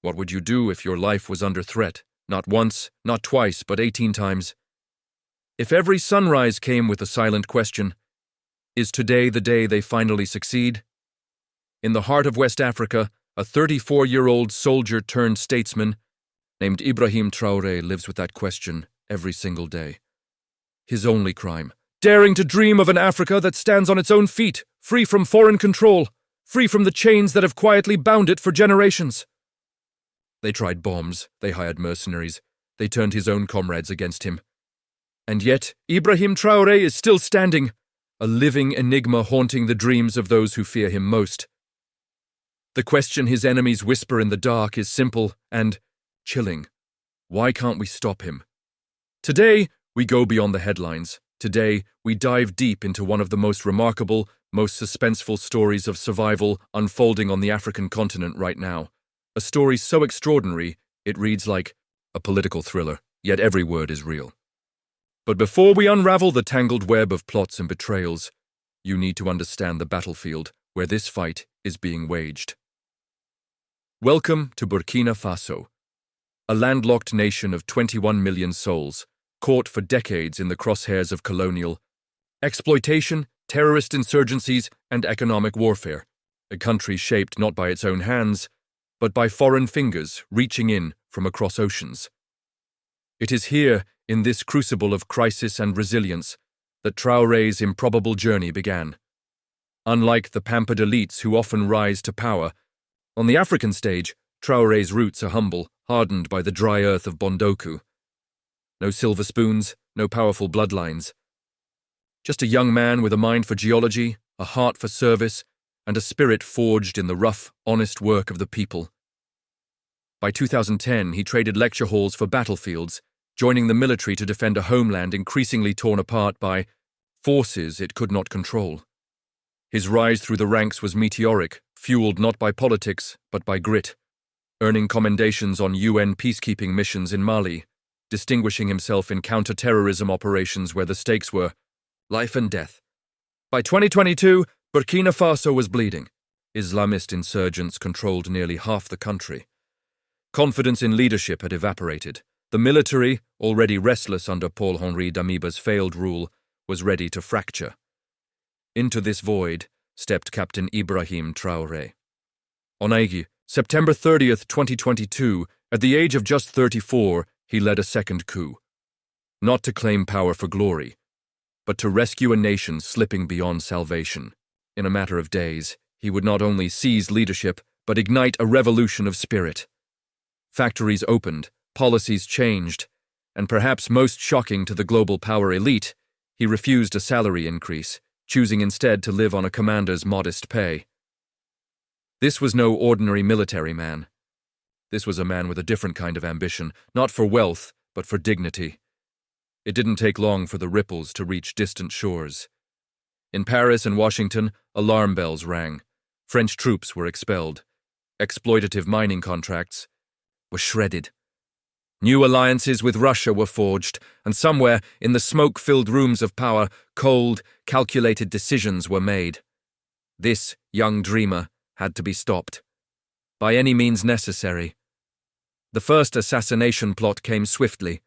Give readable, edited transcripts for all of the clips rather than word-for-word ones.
What would you do if your life was under threat? Not once, not twice, but 18 times. If every sunrise came with a silent question, is today the day they finally succeed? In the heart of West Africa, a 34-year-old soldier-turned-statesman named Ibrahim Traoré lives with that question every single day. His only crime: daring to dream of an Africa that stands on its own feet, free from foreign control, free from the chains that have quietly bound it for generations. They tried bombs, they hired mercenaries, they turned his own comrades against him. And yet, Ibrahim Traoré is still standing, a living enigma haunting the dreams of those who fear him most. The question his enemies whisper in the dark is simple and chilling. Why can't we stop him? Today, we go beyond the headlines. Today, we dive deep into one of the most remarkable, most suspenseful stories of survival unfolding on the African continent right now. A story so extraordinary, it reads like a political thriller, yet every word is real. But before we unravel the tangled web of plots and betrayals, you need to understand the battlefield where this fight is being waged. Welcome to Burkina Faso, a landlocked nation of 21 million souls, caught for decades in the crosshairs of colonial exploitation, terrorist insurgencies, and economic warfare, a country shaped not by its own hands, but by foreign fingers reaching in from across oceans. It is here, in this crucible of crisis and resilience, that Traoré's improbable journey began. Unlike the pampered elites who often rise to power, on the African stage, Traoré's roots are humble, hardened by the dry earth of Bondoku. No silver spoons, no powerful bloodlines. Just a young man with a mind for geology, a heart for service, and a spirit forged in the rough, honest work of the people. By 2010, he traded lecture halls for battlefields, joining the military to defend a homeland increasingly torn apart by forces it could not control. His rise through the ranks was meteoric, fueled not by politics, but by grit, earning commendations on UN peacekeeping missions in Mali, distinguishing himself in counter-terrorism operations where the stakes were life and death. By 2022, Burkina Faso was bleeding. Islamist insurgents controlled nearly half the country. Confidence in leadership had evaporated. The military, already restless under Paul-Henri Damiba's failed rule, was ready to fracture. Into this void stepped Captain Ibrahim Traoré. On Aiguë, September 30th, 2022, at the age of just 34, he led a second coup. Not to claim power for glory, but to rescue a nation slipping beyond salvation. In a matter of days, he would not only seize leadership, but ignite a revolution of spirit. Factories opened, policies changed, and perhaps most shocking to the global power elite, he refused a salary increase, choosing instead to live on a commander's modest pay. This was no ordinary military man. This was a man with a different kind of ambition, not for wealth, but for dignity. It didn't take long for the ripples to reach distant shores. In Paris and Washington, alarm bells rang. French troops were expelled. Exploitative mining contracts were shredded. New alliances with Russia were forged, and somewhere in the smoke-filled rooms of power, cold, calculated decisions were made. This young dreamer had to be stopped, by any means necessary. The first assassination plot came swiftly,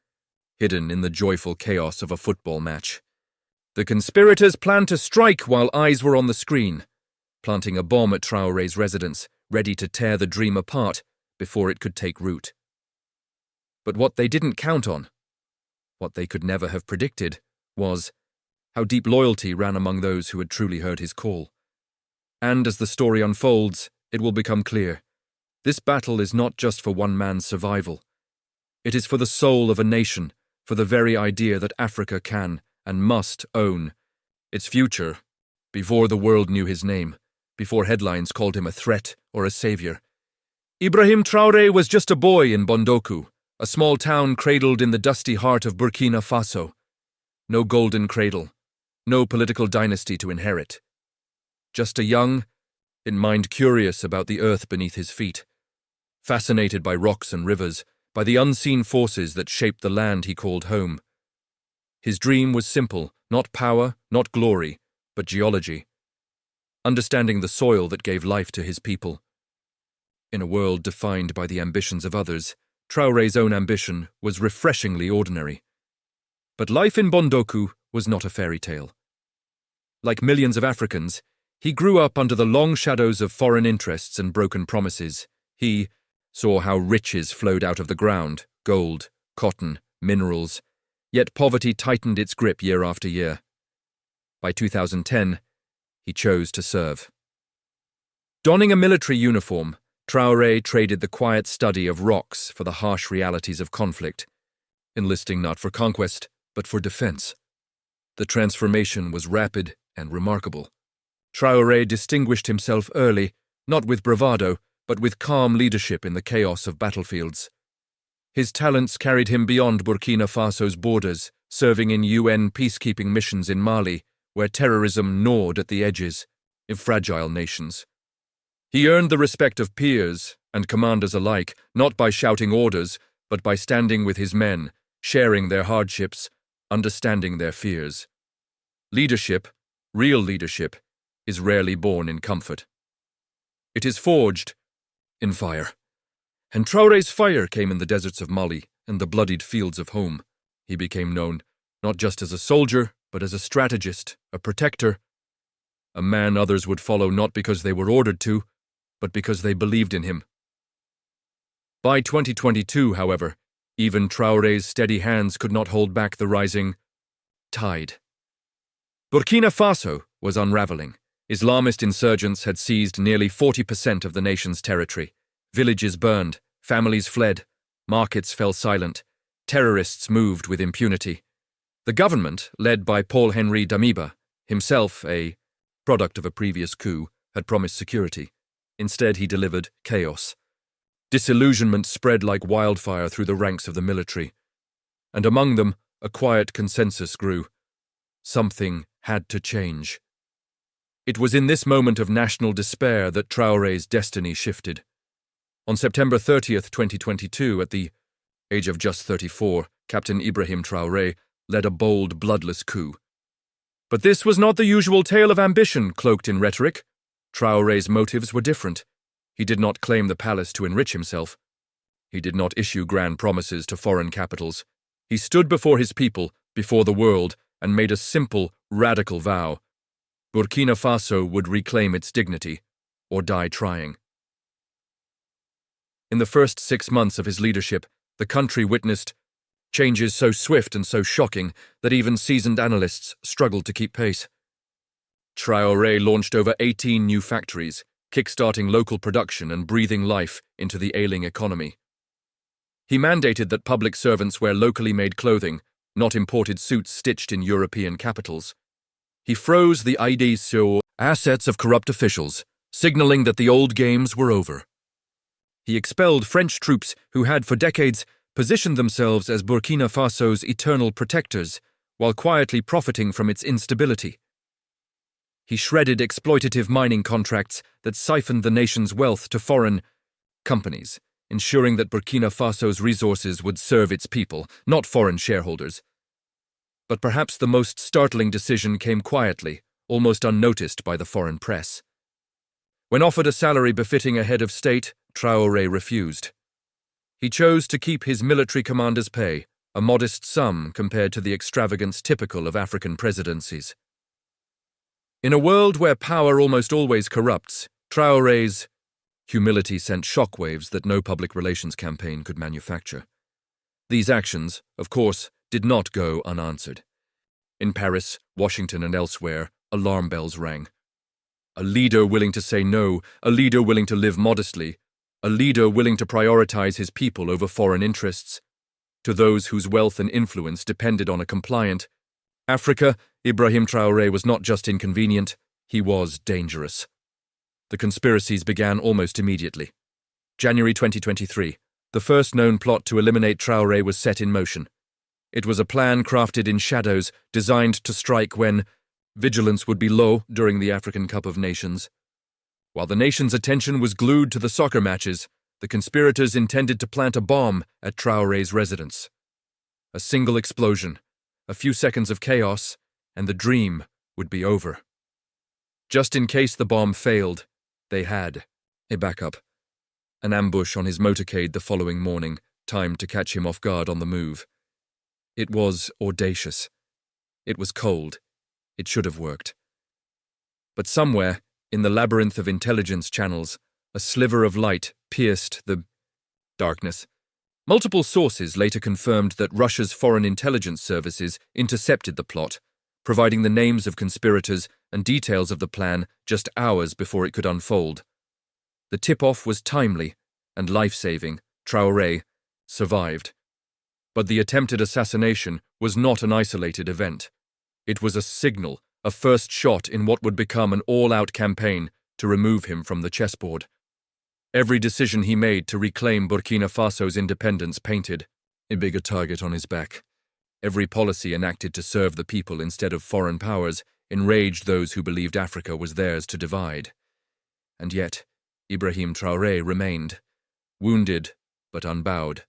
hidden in the joyful chaos of a football match. The conspirators planned to strike while eyes were on the screen, planting a bomb at Traoré's residence, ready to tear the dream apart before it could take root. But what they didn't count on, what they could never have predicted, was how deep loyalty ran among those who had truly heard his call. And as the story unfolds, it will become clear. This battle is not just for one man's survival. It is for the soul of a nation, for the very idea that Africa can and must own its future before the world knew his name, before headlines called him a threat or a savior. Ibrahim Traoré was just a boy in Bondoku, a small town cradled in the dusty heart of Burkina Faso. No golden cradle, no political dynasty to inherit. Just a young, mind curious about the earth beneath his feet, fascinated by rocks and rivers, by the unseen forces that shaped the land he called home. His dream was simple, not power, not glory, but geology. Understanding the soil that gave life to his people. In a world defined by the ambitions of others, Traoré's own ambition was refreshingly ordinary. But life in Bondoku was not a fairy tale. Like millions of Africans, he grew up under the long shadows of foreign interests and broken promises. He saw how riches flowed out of the ground, gold, cotton, minerals, yet poverty tightened its grip year after year. By 2010, he chose to serve. Donning a military uniform, Traoré traded the quiet study of rocks for the harsh realities of conflict, enlisting not for conquest, but for defense. The transformation was rapid and remarkable. Traoré distinguished himself early, not with bravado, but with calm leadership in the chaos of battlefields. His talents carried him beyond Burkina Faso's borders, serving in UN peacekeeping missions in Mali, where terrorism gnawed at the edges of fragile nations. He earned the respect of peers and commanders alike, not by shouting orders, but by standing with his men, sharing their hardships, understanding their fears. Leadership, real leadership, is rarely born in comfort. It is forged in fire. And Traoré's fire came in the deserts of Mali and the bloodied fields of home. He became known not just as a soldier, but as a strategist, a protector, a man others would follow not because they were ordered to, but because they believed in him. By 2022, however, even Traoré's steady hands could not hold back the rising tide. Burkina Faso was unraveling. Islamist insurgents had seized nearly 40% of the nation's territory. Villages burned, families fled, markets fell silent, terrorists moved with impunity. The government, led by Paul-Henri Damiba, himself a product of a previous coup, had promised security. Instead, he delivered chaos. Disillusionment spread like wildfire through the ranks of the military, and among them, a quiet consensus grew. Something had to change. It was in this moment of national despair that Traoré's destiny shifted. On September 30th, 2022, at the age of just 34, Captain Ibrahim Traoré led a bold, bloodless coup. But this was not the usual tale of ambition cloaked in rhetoric. Traoré's motives were different. He did not claim the palace to enrich himself. He did not issue grand promises to foreign capitals. He stood before his people, before the world, and made a simple, radical vow. Burkina Faso would reclaim its dignity, or die trying. In the first 6 months of his leadership, the country witnessed changes so swift and so shocking that even seasoned analysts struggled to keep pace. Traoré launched over 18 new factories, kickstarting local production and breathing life into the ailing economy. He mandated that public servants wear locally made clothing, not imported suits stitched in European capitals. He froze the ID sur assets of corrupt officials, signaling that the old games were over. He expelled French troops who had for decades positioned themselves as Burkina Faso's eternal protectors, while quietly profiting from its instability. He shredded exploitative mining contracts that siphoned the nation's wealth to foreign companies, ensuring that Burkina Faso's resources would serve its people, not foreign shareholders. But perhaps the most startling decision came quietly, almost unnoticed by the foreign press. When offered a salary befitting a head of state, Traoré refused. He chose to keep his military commander's pay, a modest sum compared to the extravagance typical of African presidencies. In a world where power almost always corrupts, Traoré's humility sent shockwaves that no public relations campaign could manufacture. These actions, of course, did not go unanswered. In Paris, Washington, and elsewhere, alarm bells rang. A leader willing to say no, a leader willing to live modestly, a leader willing to prioritize his people over foreign interests. To those whose wealth and influence depended on a compliant Africa, Ibrahim Traoré was not just inconvenient, he was dangerous. The conspiracies began almost immediately. January 2023, the first known plot to eliminate Traoré was set in motion. It was a plan crafted in shadows, designed to strike when vigilance would be low during the African Cup of Nations. While the nation's attention was glued to the soccer matches, the conspirators intended to plant a bomb at Traoré's residence. A single explosion, a few seconds of chaos, and the dream would be over. Just in case the bomb failed, they had a backup. An ambush on his motorcade the following morning, timed to catch him off guard on the move. It was audacious. It was cold. It should have worked. But somewhere, in the labyrinth of intelligence channels, a sliver of light pierced the darkness. Multiple sources later confirmed that Russia's foreign intelligence services intercepted the plot, providing the names of conspirators and details of the plan just hours before it could unfold. The tip-off was timely and life-saving. Traoré survived. But the attempted assassination was not an isolated event. It was a signal, a first shot in what would become an all-out campaign to remove him from the chessboard. Every decision he made to reclaim Burkina Faso's independence painted a bigger target on his back. Every policy enacted to serve the people instead of foreign powers enraged those who believed Africa was theirs to divide. And yet, Ibrahim Traoré remained, wounded but unbowed,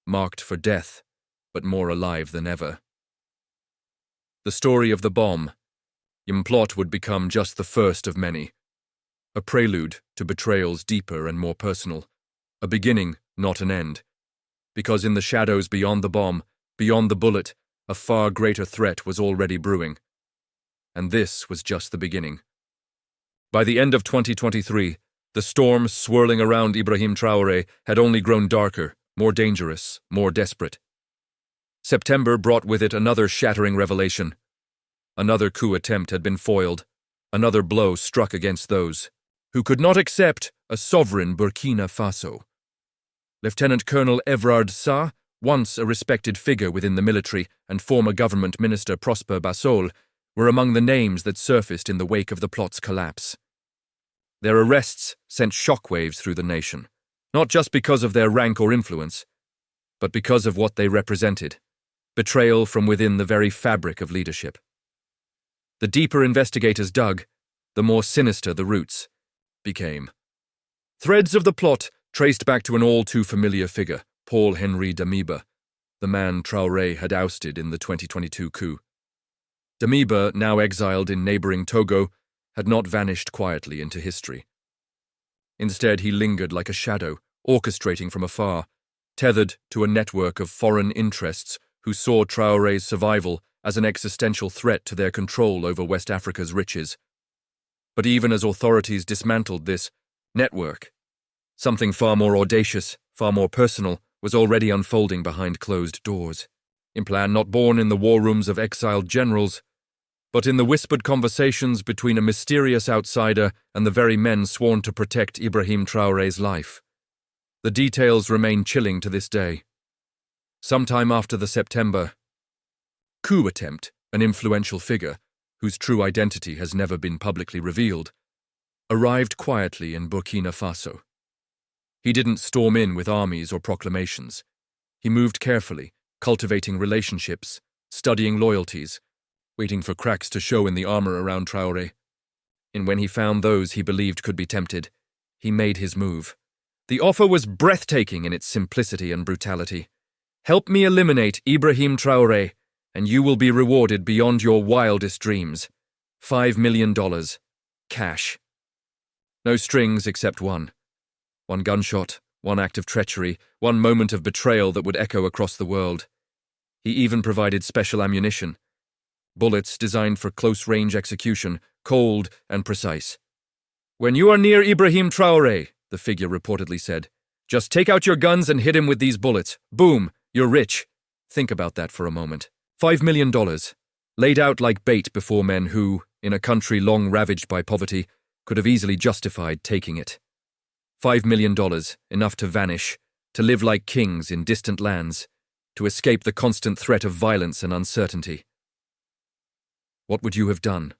marked for death but more alive than ever. The story of the bomb, plot would become just the first of many. A prelude to betrayals deeper and more personal. A beginning, not an end. Because in the shadows beyond the bomb, beyond the bullet, a far greater threat was already brewing. And this was just the beginning. By the end of 2023, the storm swirling around Ibrahim Traoré had only grown darker, more dangerous, more desperate. September brought with it another shattering revelation. Another coup attempt had been foiled, another blow struck against those who could not accept a sovereign Burkina Faso. Lieutenant Colonel Evrard Sa, once a respected figure within the military, and former government minister Prosper Bassol, were among the names that surfaced in the wake of the plot's collapse. Their arrests sent shockwaves through the nation, not just because of their rank or influence, but because of what they represented: betrayal from within the very fabric of leadership. The deeper investigators dug, the more sinister the roots became. Threads of the plot traced back to an all-too-familiar figure, Paul-Henri Damiba, the man Traoré had ousted in the 2022 coup. Damiba, now exiled in neighboring Togo, had not vanished quietly into history. Instead, he lingered like a shadow, orchestrating from afar, tethered to a network of foreign interests who saw Traoré's survival as an existential threat to their control over West Africa's riches. But even as authorities dismantled this network, something far more audacious, far more personal, was already unfolding behind closed doors. A plan not born in the war rooms of exiled generals, but in the whispered conversations between a mysterious outsider and the very men sworn to protect Ibrahim Traoré's life. The details remain chilling to this day. Sometime after the September coup attempt, an influential figure, whose true identity has never been publicly revealed, arrived quietly in Burkina Faso. He didn't storm in with armies or proclamations. He moved carefully, cultivating relationships, studying loyalties, waiting for cracks to show in the armor around Traoré. And when he found those he believed could be tempted, he made his move. The offer was breathtaking in its simplicity and brutality. Help me eliminate Ibrahim Traoré, and you will be rewarded beyond your wildest dreams. $5 million. Cash. No strings except one. One gunshot, one act of treachery, one moment of betrayal that would echo across the world. He even provided special ammunition. Bullets designed for close-range execution, cold and precise. When you are near Ibrahim Traoré, the figure reportedly said, just take out your guns and hit him with these bullets. Boom, you're rich. Think about that for a moment. $5 million, laid out like bait before men who, in a country long ravaged by poverty, could have easily justified taking it. $5 million, enough to vanish, to live like kings in distant lands, to escape the constant threat of violence and uncertainty. What would you have done?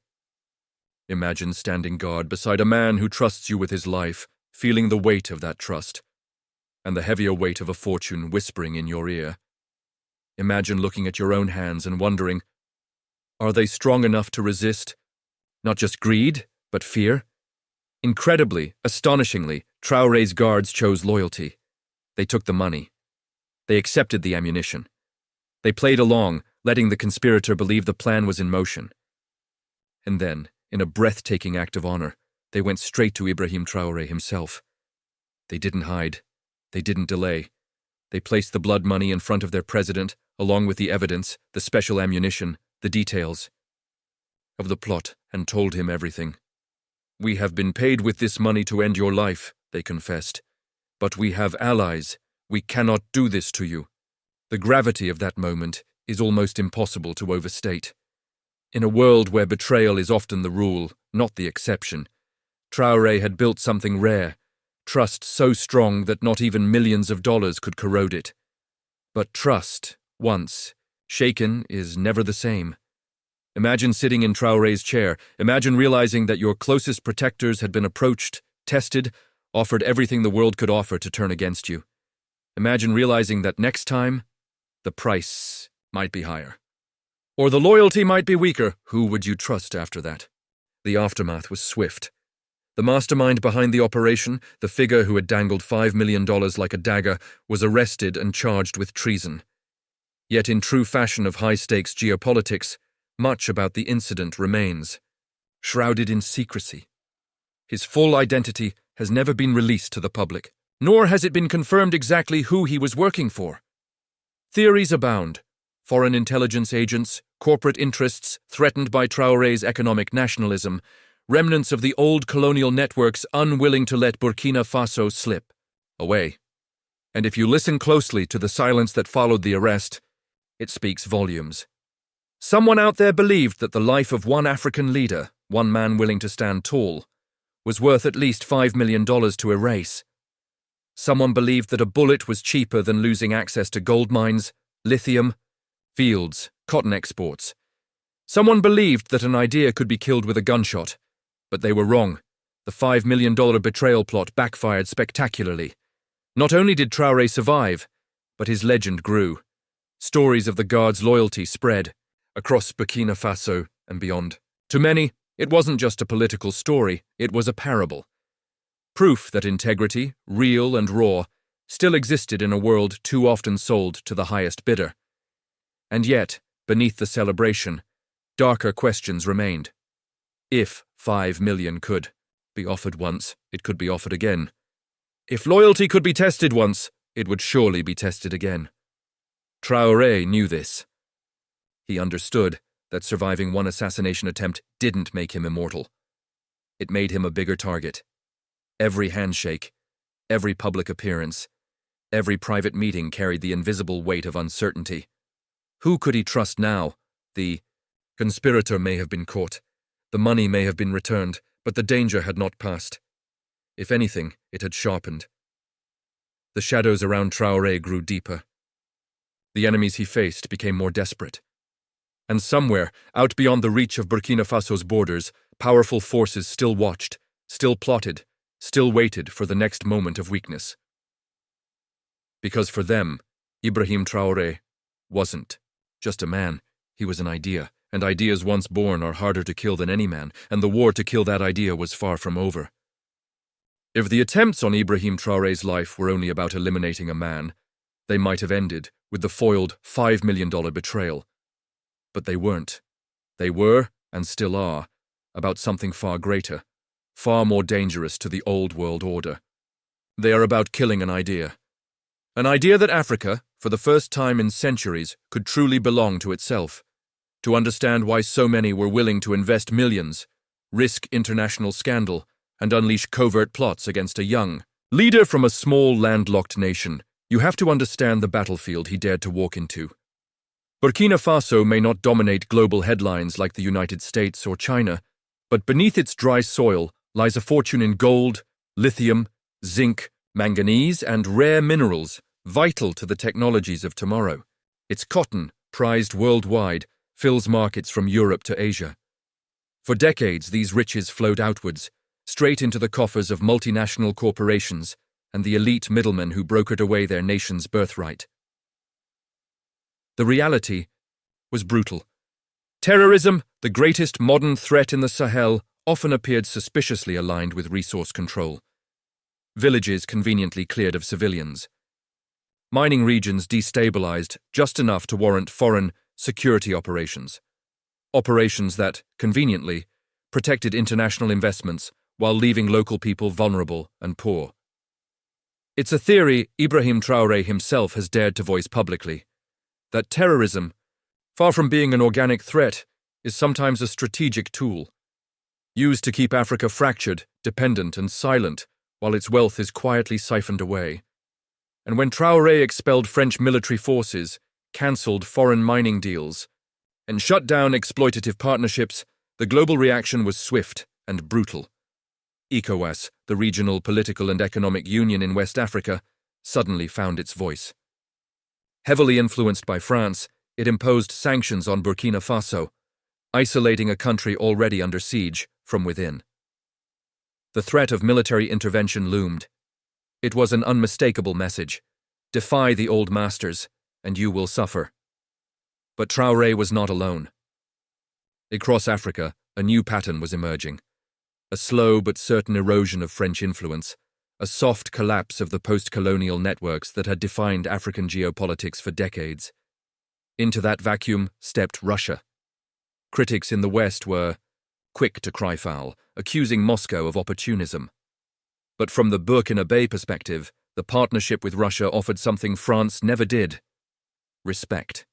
Imagine standing guard beside a man who trusts you with his life, feeling the weight of that trust, and the heavier weight of a fortune whispering in your ear. Imagine looking at your own hands and wondering, are they strong enough to resist? Not just greed, but fear? Incredibly, astonishingly, Traoré's guards chose loyalty. They took the money. They accepted the ammunition. They played along, letting the conspirator believe the plan was in motion. And then, in a breathtaking act of honor, they went straight to Ibrahim Traoré himself. They didn't hide. They didn't delay. They placed the blood money in front of their president, along with the evidence, the special ammunition, the details of the plot, and told him everything. "We have been paid with this money to end your life," they confessed. "But we have allies. We cannot do this to you." The gravity of that moment is almost impossible to overstate. In a world where betrayal is often the rule, not the exception, Traoré had built something rare, trust so strong that not even millions of dollars could corrode it. But trust, once shaken, is never the same. Imagine sitting in Traoré's chair. Imagine realizing that your closest protectors had been approached, tested, offered everything the world could offer to turn against you. Imagine realizing that next time, the price might be higher. Or the loyalty might be weaker. Who would you trust after that? The aftermath was swift. The mastermind behind the operation, the figure who had dangled $5 million like a dagger, was arrested and charged with treason. Yet in true fashion of high-stakes geopolitics, much about the incident remains, shrouded in secrecy. His full identity has never been released to the public, nor has it been confirmed exactly who he was working for. Theories abound. Foreign intelligence agents, corporate interests threatened by Traoré's economic nationalism, remnants of the old colonial networks unwilling to let Burkina Faso slip away. And if you listen closely to the silence that followed the arrest, it speaks volumes. Someone out there believed that the life of one African leader, one man willing to stand tall, was worth at least $5 million to erase. Someone believed that a bullet was cheaper than losing access to gold mines, lithium, fields, cotton exports. Someone believed that an idea could be killed with a gunshot, but they were wrong. The $5 million betrayal plot backfired spectacularly. Not only did Traoré survive, but his legend grew. Stories of the guard's loyalty spread across Burkina Faso and beyond. To many, it wasn't just a political story, it was a parable. Proof that integrity, real and raw, still existed in a world too often sold to the highest bidder. And yet, beneath the celebration, darker questions remained. If $5 million could be offered once, it could be offered again. If loyalty could be tested once, it would surely be tested again. Traoré knew this. He understood that surviving one assassination attempt didn't make him immortal. It made him a bigger target. Every handshake, every public appearance, every private meeting carried the invisible weight of uncertainty. Who could he trust now? The conspirator may have been caught. The money may have been returned, but the danger had not passed. If anything, it had sharpened. The shadows around Traoré grew deeper. The enemies he faced became more desperate. And somewhere, out beyond the reach of Burkina Faso's borders, powerful forces still watched, still plotted, still waited for the next moment of weakness. Because for them, Ibrahim Traoré wasn't just a man, he was an idea, and ideas once born are harder to kill than any man, and the war to kill that idea was far from over. If the attempts on Ibrahim Traoré's life were only about eliminating a man, they might have ended with the foiled $5 million betrayal. But they weren't. They were, and still are, about something far greater, far more dangerous to the old world order. They are about killing an idea. An idea that Africa, for the first time in centuries, could truly belong to itself. To understand why so many were willing to invest millions, risk international scandal, and unleash covert plots against a young leader from a small landlocked nation, you have to understand the battlefield he dared to walk into. Burkina Faso may not dominate global headlines like the United States or China, but beneath its dry soil lies a fortune in gold, lithium, zinc, manganese, and rare minerals vital to the technologies of tomorrow. Its cotton, prized worldwide, fills markets from Europe to Asia. For decades, these riches flowed outwards, straight into the coffers of multinational corporations and the elite middlemen who brokered away their nation's birthright. The reality was brutal. Terrorism, the greatest modern threat in the Sahel, often appeared suspiciously aligned with resource control. Villages conveniently cleared of civilians. Mining regions destabilized just enough to warrant foreign security operations. Operations that, conveniently, protected international investments while leaving local people vulnerable and poor. It's a theory Ibrahim Traoré himself has dared to voice publicly, that terrorism, far from being an organic threat, is sometimes a strategic tool, used to keep Africa fractured, dependent, and silent while its wealth is quietly siphoned away. And when Traoré expelled French military forces, cancelled foreign mining deals, and shut down exploitative partnerships, the global reaction was swift and brutal. ECOWAS, the regional political and economic union in West Africa, suddenly found its voice. Heavily influenced by France, it imposed sanctions on Burkina Faso, isolating a country already under siege from within. The threat of military intervention loomed. It was an unmistakable message: defy the old masters, and you will suffer. But Traoré was not alone. Across Africa, a new pattern was emerging. A slow but certain erosion of French influence, a soft collapse of the post-colonial networks that had defined African geopolitics for decades. Into that vacuum stepped Russia. Critics in the West were quick to cry foul, accusing Moscow of opportunism. But from the Burkina Faso perspective, the partnership with Russia offered something France never did: respect,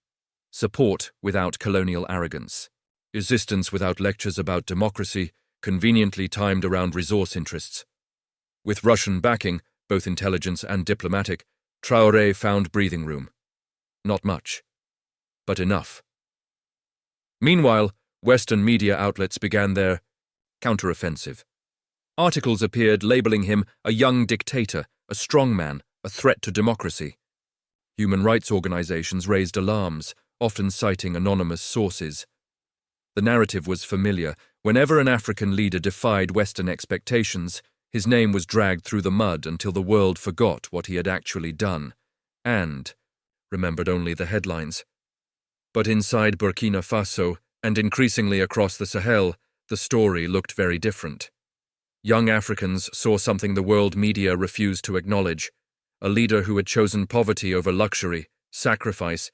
support without colonial arrogance, resistance without lectures about democracy, conveniently timed around resource interests. With Russian backing, both intelligence and diplomatic, Traoré found breathing room. Not much, but enough. Meanwhile, Western media outlets began their counteroffensive. Articles appeared labeling him a young dictator, a strongman, a threat to democracy. Human rights organizations raised alarms, often citing anonymous sources. The narrative was familiar. Whenever an African leader defied Western expectations, his name was dragged through the mud until the world forgot what he had actually done, and remembered only the headlines. But inside Burkina Faso, and increasingly across the Sahel, the story looked very different. Young Africans saw something the world media refused to acknowledge: a leader who had chosen poverty over luxury, sacrifice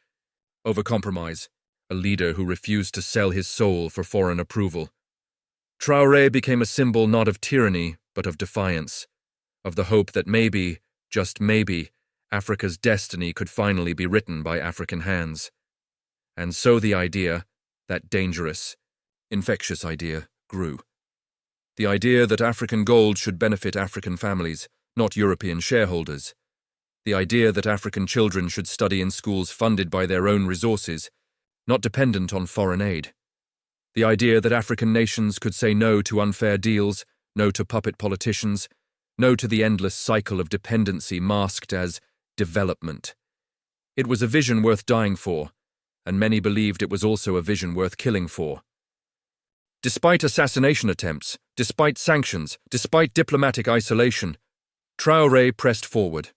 over compromise, a leader who refused to sell his soul for foreign approval. Traoré became a symbol not of tyranny, but of defiance, of the hope that maybe, just maybe, Africa's destiny could finally be written by African hands. And so the idea, that dangerous, infectious idea, grew. The idea that African gold should benefit African families, not European shareholders. The idea that African children should study in schools funded by their own resources, not dependent on foreign aid. The idea that African nations could say no to unfair deals, no to puppet politicians, no to the endless cycle of dependency masked as development. It was a vision worth dying for, and many believed it was also a vision worth killing for. Despite assassination attempts, despite sanctions, despite diplomatic isolation, Traoré pressed forward.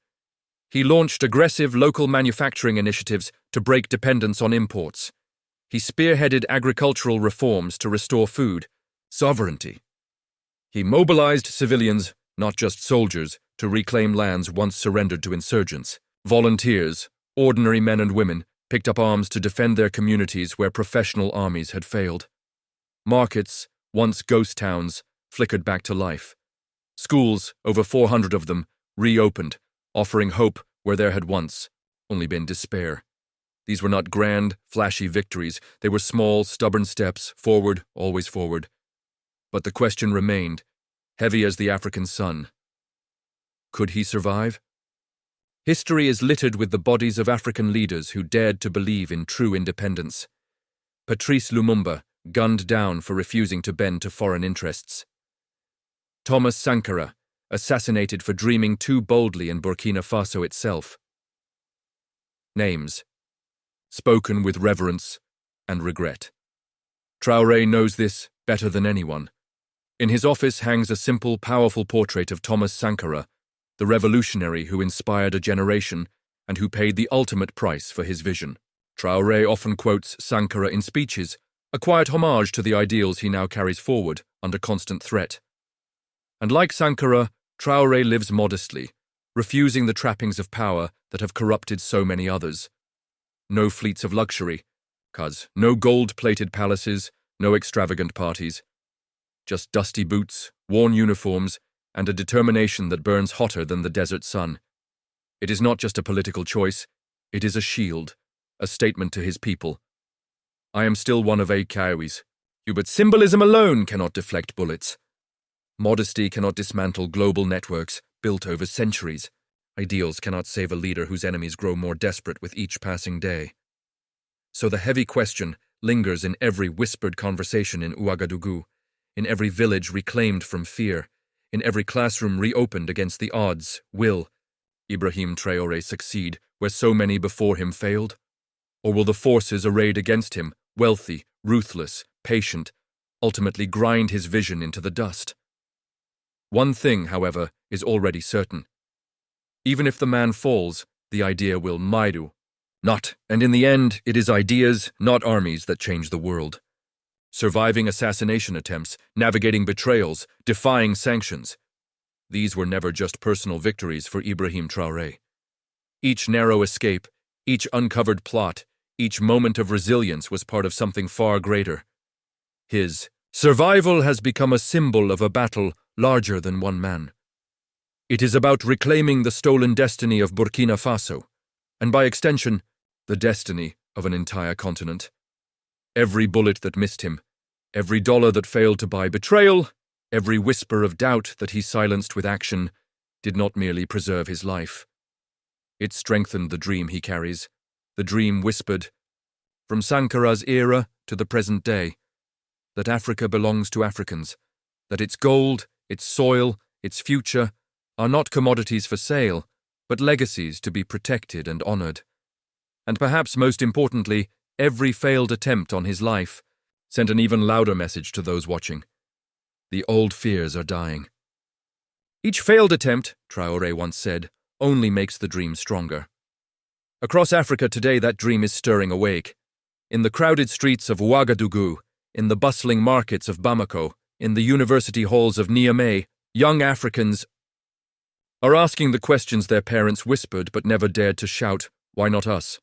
He launched aggressive local manufacturing initiatives to break dependence on imports. He spearheaded agricultural reforms to restore food sovereignty. He mobilized civilians, not just soldiers, to reclaim lands once surrendered to insurgents. Volunteers, ordinary men and women, picked up arms to defend their communities where professional armies had failed. Markets, once ghost towns, flickered back to life. Schools, over 400 of them, reopened, offering hope where there had once only been despair. These were not grand, flashy victories. They were small, stubborn steps, forward, always forward. But the question remained, heavy as the African sun. Could he survive? History is littered with the bodies of African leaders who dared to believe in true independence. Patrice Lumumba, gunned down for refusing to bend to foreign interests. Thomas Sankara, assassinated for dreaming too boldly in Burkina Faso itself. Names, spoken with reverence and regret. Traoré knows this better than anyone. In his office hangs a simple, powerful portrait of Thomas Sankara, the revolutionary who inspired a generation and who paid the ultimate price for his vision. Traoré often quotes Sankara in speeches, a quiet homage to the ideals he now carries forward under constant threat. And like Sankara, Traoré lives modestly, refusing the trappings of power that have corrupted so many others. No fleets of luxury, no gold-plated palaces, no extravagant parties. Just dusty boots, worn uniforms, and a determination that burns hotter than the desert sun. It is not just a political choice, it is a shield, a statement to his people. I am still one of Kaiwis, but symbolism alone cannot deflect bullets. Modesty cannot dismantle global networks built over centuries. Ideals cannot save a leader whose enemies grow more desperate with each passing day. So the heavy question lingers in every whispered conversation in Ouagadougou, in every village reclaimed from fear, in every classroom reopened against the odds. Will Ibrahim Traoré succeed where so many before him failed? Or will the forces arrayed against him, wealthy, ruthless, patient, ultimately grind his vision into the dust? One thing, however, is already certain. Even if the man falls, the idea will maidu. Not, and in the end, it is ideas, not armies, that change the world. Surviving assassination attempts, navigating betrayals, defying sanctions. These were never just personal victories for Ibrahim Traoré. Each narrow escape, each uncovered plot, each moment of resilience was part of something far greater. His survival has become a symbol of a battle larger than one man. It is about reclaiming the stolen destiny of Burkina Faso, and by extension, the destiny of an entire continent. Every bullet that missed him, every dollar that failed to buy betrayal, every whisper of doubt that he silenced with action, did not merely preserve his life. It strengthened the dream he carries, the dream whispered, from Sankara's era to the present day, that Africa belongs to Africans, that its gold, its soil, its future are not commodities for sale, but legacies to be protected and honored. And perhaps most importantly, every failed attempt on his life sent an even louder message to those watching. The old fears are dying. Each failed attempt, Traoré once said, only makes the dream stronger. Across Africa today, that dream is stirring awake. In the crowded streets of Ouagadougou, in the bustling markets of Bamako, in the university halls of Niamey, young Africans are asking the questions their parents whispered but never dared to shout. Why not us?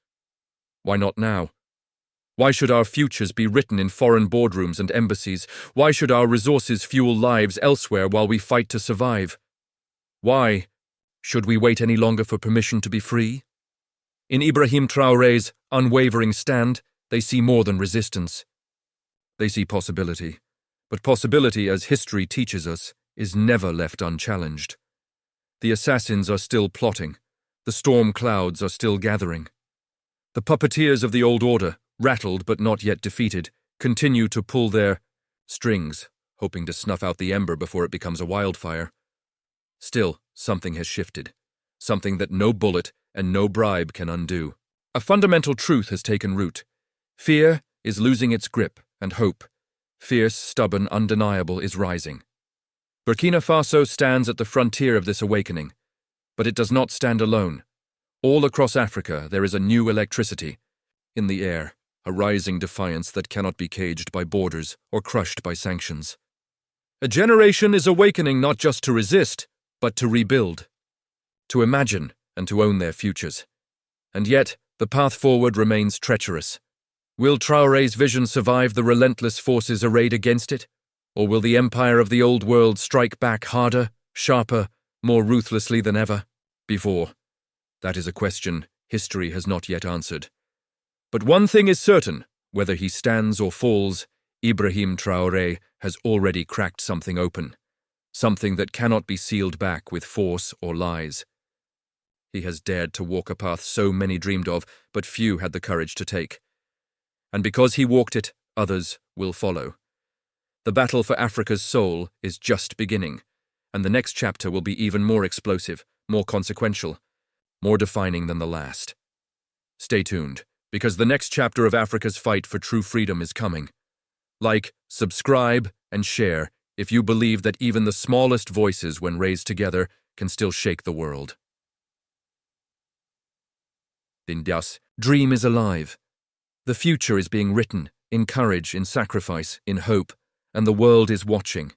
Why not now? Why should our futures be written in foreign boardrooms and embassies? Why should our resources fuel lives elsewhere while we fight to survive? Why should we wait any longer for permission to be free? In Ibrahim Traoré's unwavering stand, they see more than resistance. They see possibility. But possibility, as history teaches us, is never left unchallenged. The assassins are still plotting. The storm clouds are still gathering. The puppeteers of the old order, rattled but not yet defeated, continue to pull their strings, hoping to snuff out the ember before it becomes a wildfire. Still, something has shifted. Something that no bullet and no bribe can undo. A fundamental truth has taken root. Fear is losing its grip, and hope, fierce, stubborn, undeniable, is rising. Burkina Faso stands at the frontier of this awakening, but it does not stand alone. All across Africa there is a new electricity. In the air, a rising defiance that cannot be caged by borders or crushed by sanctions. A generation is awakening not just to resist, but to rebuild, to imagine and to own their futures. And yet, the path forward remains treacherous. Will Traoré's vision survive the relentless forces arrayed against it? Or will the empire of the old world strike back harder, sharper, more ruthlessly than ever before? That is a question history has not yet answered. But one thing is certain, whether he stands or falls, Ibrahim Traoré has already cracked something open, something that cannot be sealed back with force or lies. He has dared to walk a path so many dreamed of, but few had the courage to take. And because he walked it, others will follow. The battle for Africa's soul is just beginning, and the next chapter will be even more explosive, more consequential, more defining than the last. Stay tuned, because the next chapter of Africa's fight for true freedom is coming. Like, subscribe, and share if you believe that even the smallest voices, when raised together, can still shake the world. India's dream is alive. The future is being written, in courage, in sacrifice, in hope, and the world is watching.